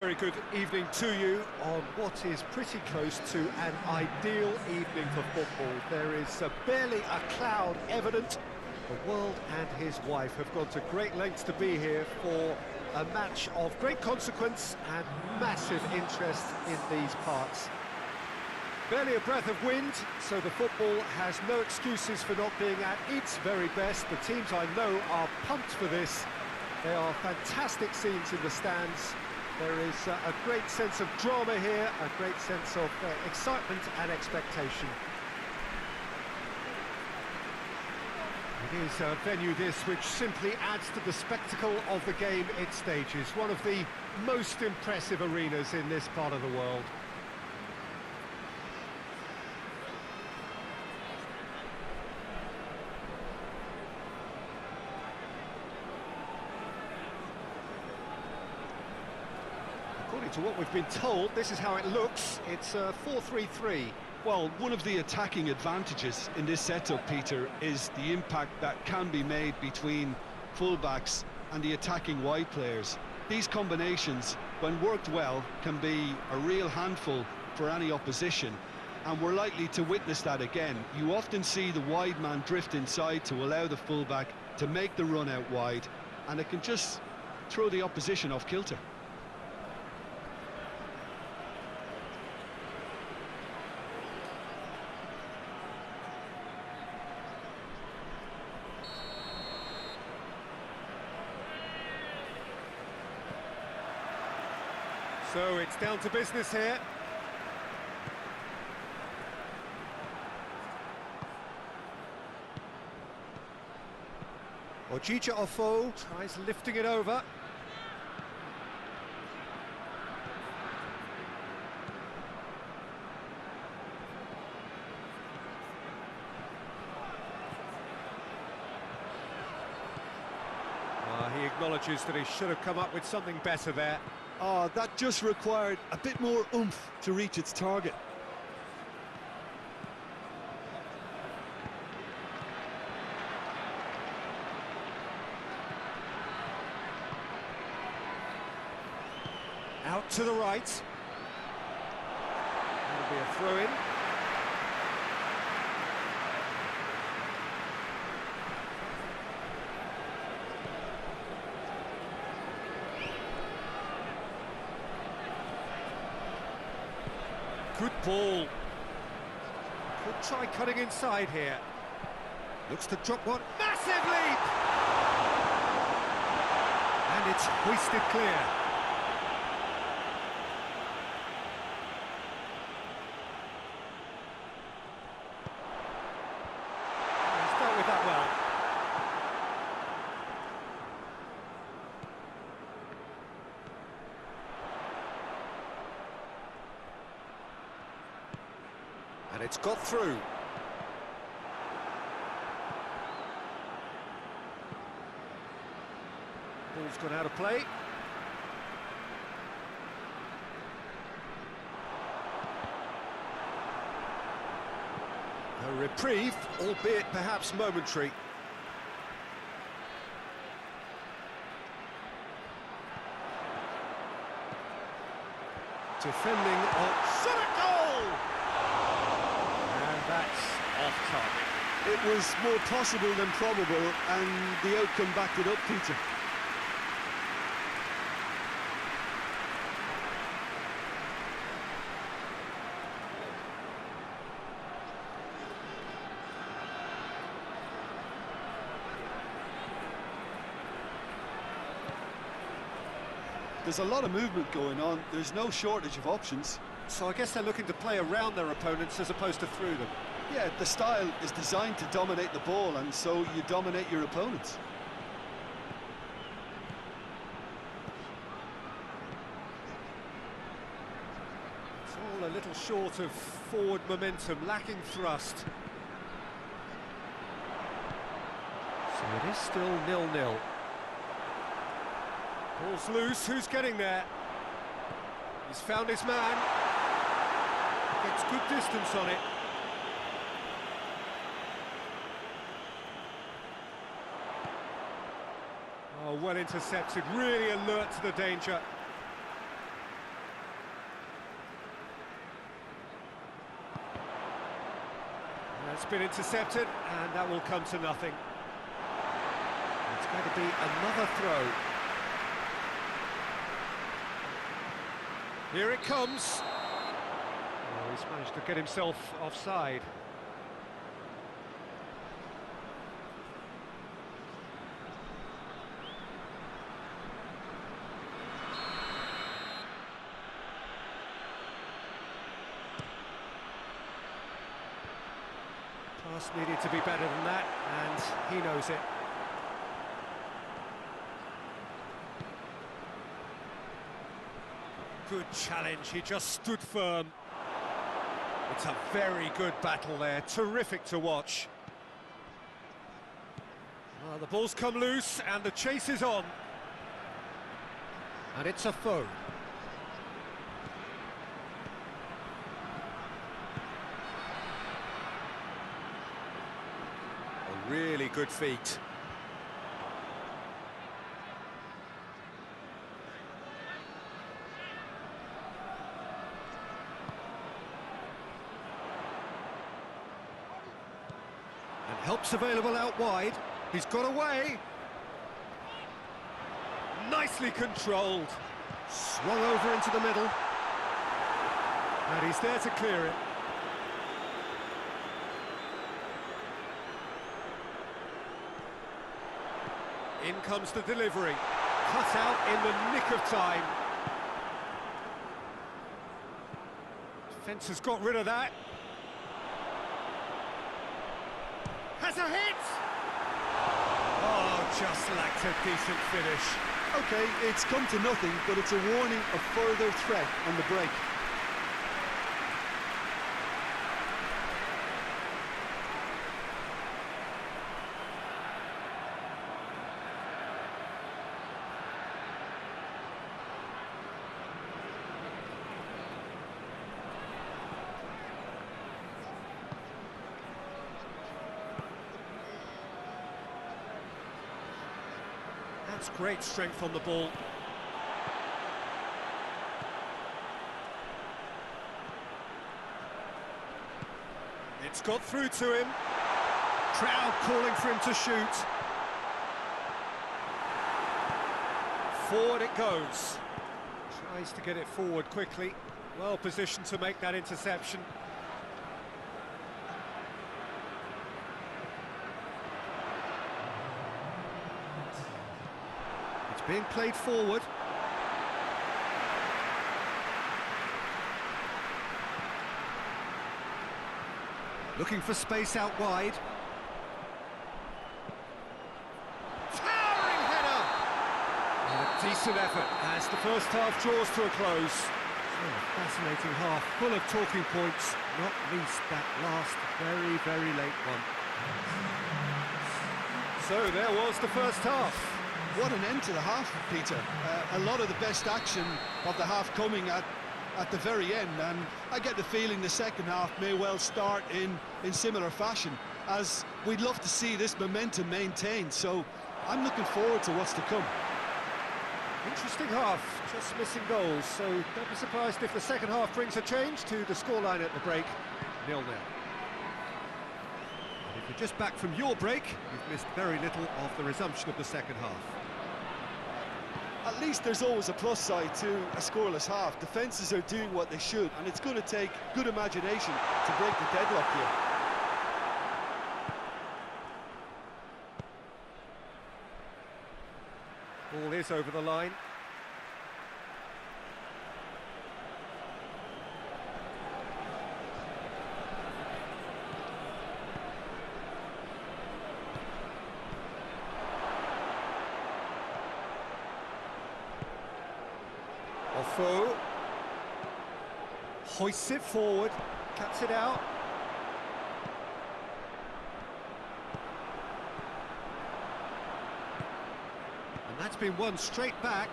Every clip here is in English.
Very good evening to you on what is pretty close to an ideal evening for football. There is barely a cloud evident. The world and his wife have gone to great lengths to be here for a match of great consequence and massive interest in these parts. Barely a breath of wind, so the football has no excuses for not being at its very best. The teams I know are pumped for this. There are fantastic scenes in the stands. There is a great sense of drama here, a great sense of excitement and expectation. It is a venue this which simply adds to the spectacle of the game it stages. One of the most impressive arenas in this part of the world. According to what we've been told, this is how it looks. It's 4-3-3. Well, one of the attacking advantages in this setup, Peter, is the impact that can be made between fullbacks and the attacking wide players. These combinations, when worked well, can be a real handful for any opposition, and we're likely to witness that again. You often see the wide man drift inside to allow the fullback to make the run out wide, and it can just throw the opposition off kilter. So it's down to business here. Ojija Ofo tries lifting it over. He acknowledges that he should have come up with something better there. Oh, that just required a bit more oomph to reach its target. Out to the right. That'll be a throw-in. Good ball. Could try cutting inside here. Looks to drop one. Massive leap! And it's hoisted clear. He's dealt with that well. And it's got through. Ball's gone out of play. A reprieve, albeit perhaps momentary. Defending on shot a goal! That's off target. It was more possible than probable, and the outcome backed it up, Peter. There's a lot of movement going on. There's no shortage of options. So I guess they're looking to play around their opponents as opposed to through them. Yeah, the style is designed to dominate the ball, and so you dominate your opponents. It's all a little short of forward momentum, lacking thrust. So it is still 0-0. Ball's loose, who's getting there? He's found his man. Gets good distance on it. Oh, well intercepted, really alert to the danger. That's been intercepted, and that will come to nothing. It's going to be another throw. Here it comes. Oh, he's managed to get himself offside. Pass needed to be better than that, and he knows it. Good challenge, he just stood firm. It's a very good battle there, terrific to watch. The ball's come loose and the chase is on. And it's a foe. A really good feat. Help's available out wide. He's got away. Nicely controlled. Swung over into the middle. And he's there to clear it. In comes the delivery. Cut out in the nick of time. Defence has got rid of that. Has a hit! Oh, just lacked a decent finish. OK, it's come to nothing, but it's a warning of further threat on the break. That's great strength on the ball. It's got through to him. Crowd calling for him to shoot. Forward it goes. Tries to get it forward quickly. Well positioned to make that interception. Being played forward. Looking for space out wide. Towering header! A decent effort as the first half draws to a close. A fascinating half, full of talking points, not least that last very, very late one. So there was the first half. What an end to the half, Peter. A lot of the best action of the half coming at the very end, and I get the feeling the second half may well start in similar fashion, as we'd love to see this momentum maintained, so I'm looking forward to what's to come. Interesting half, just missing goals, so don't be surprised if the second half brings a change to the scoreline at the break, 0-0. If you're just back from your break, you've missed very little of the resumption of the second half. At least there's always a plus side to a scoreless half. Defences are doing what they should, and it's going to take good imagination to break the deadlock here. Ball is over the line. Offo hoists it forward, cuts it out. And that's been won straight back.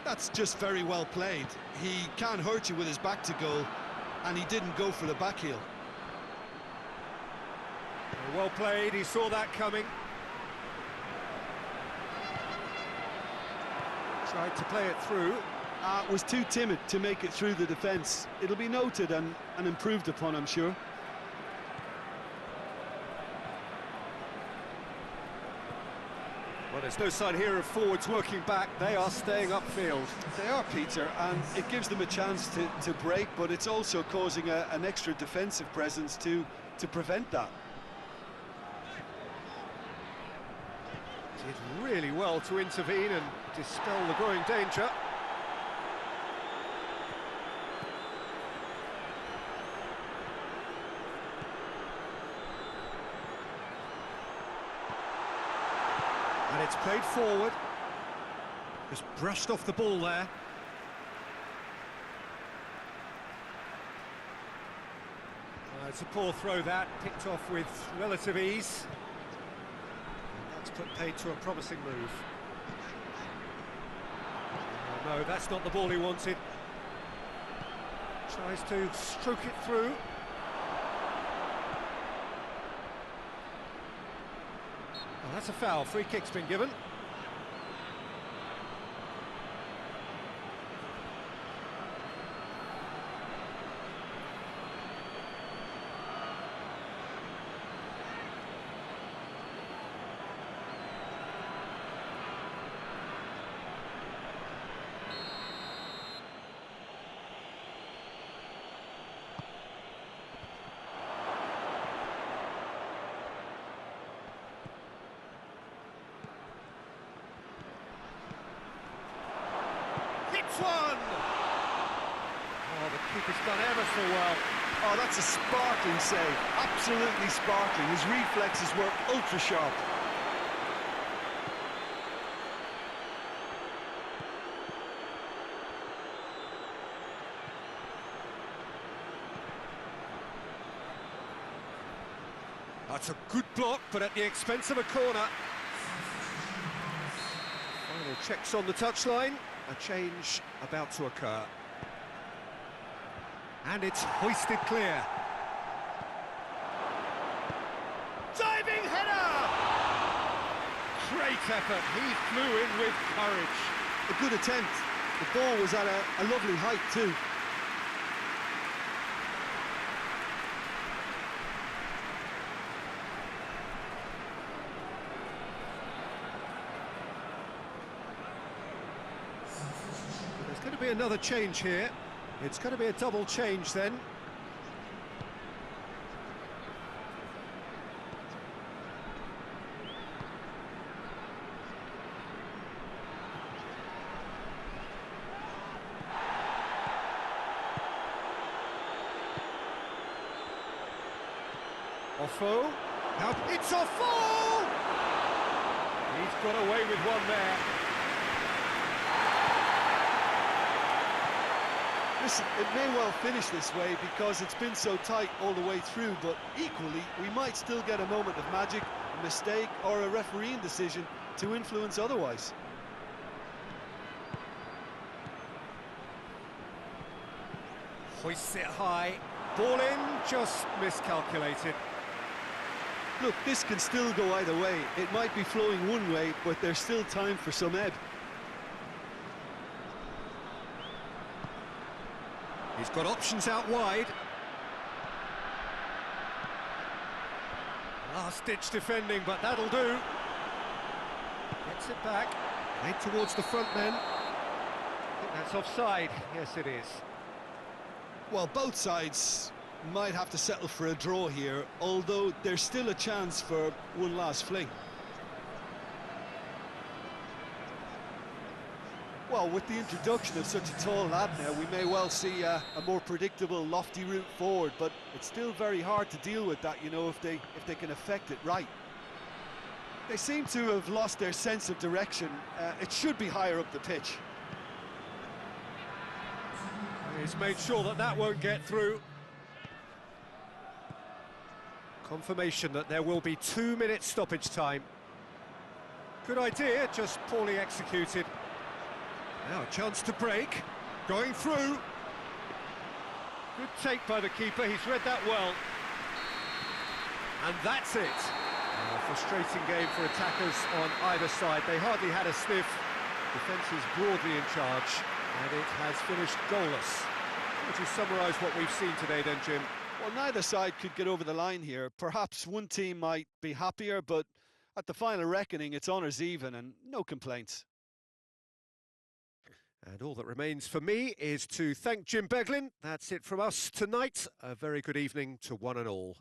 That's just very well played. He can't hurt you with his back to goal, and he didn't go for the back heel. Well played, he saw that coming. Tried to play it through. Was too timid to make it through the defence. It'll be noted and improved upon, I'm sure. Well, there's no sign here of forwards working back. They are staying upfield. They are, Peter, and it gives them a chance to break, but it's also causing an extra defensive presence to prevent that. Did really well to intervene and dispel the growing danger. And it's played forward. Just brushed off the ball there. It's a poor throw that, picked off with relative ease. That's put paid to a promising move. Oh, no, that's not the ball he wanted. Tries to stroke it through. Oh, that's a foul. Free kick's been given. One! Oh, the keeper's done ever so well. Oh, that's a sparkling save. Absolutely sparkling. His reflexes were ultra sharp. That's a good block, but at the expense of a corner. Final checks on the touchline. A change about to occur. And it's hoisted clear. Diving header! Great effort. He flew in with courage. A good attempt. The ball was at a lovely height too. There's going to be another change here. It's going to be a double change then. Offo. Now it's Offo! He's got away with one there. Listen, it may well finish this way because it's been so tight all the way through, but equally, we might still get a moment of magic, a mistake, or a refereeing decision to influence otherwise. Hoists it high. Ball in, just miscalculated. Look, this can still go either way. It might be flowing one way, but there's still time for some ebb. He's got options out wide. Last-ditch defending, but that'll do. Gets it back. Head towards the front then. I think that's offside. Yes, it is. Well, both sides might have to settle for a draw here, although there's still a chance for one last fling. Well, with the introduction of such a tall lad now, we may well see a more predictable, lofty route forward, but it's still very hard to deal with that, you know, if they can affect it right. They seem to have lost their sense of direction. It should be higher up the pitch. He's made sure that that won't get through. Confirmation that there will be 2 minutes stoppage time. Good idea, just poorly executed. Now a chance to break, going through. Good take by the keeper, he's read that well. And that's it. A frustrating game for attackers on either side. They hardly had a sniff. Defence is broadly in charge. And it has finished goalless. Would you summarise what we've seen today then, Jim? Well, neither side could get over the line here. Perhaps one team might be happier, but at the final reckoning, it's honours even and no complaints. And all that remains for me is to thank Jim Beglin. That's it from us tonight. A very good evening to one and all.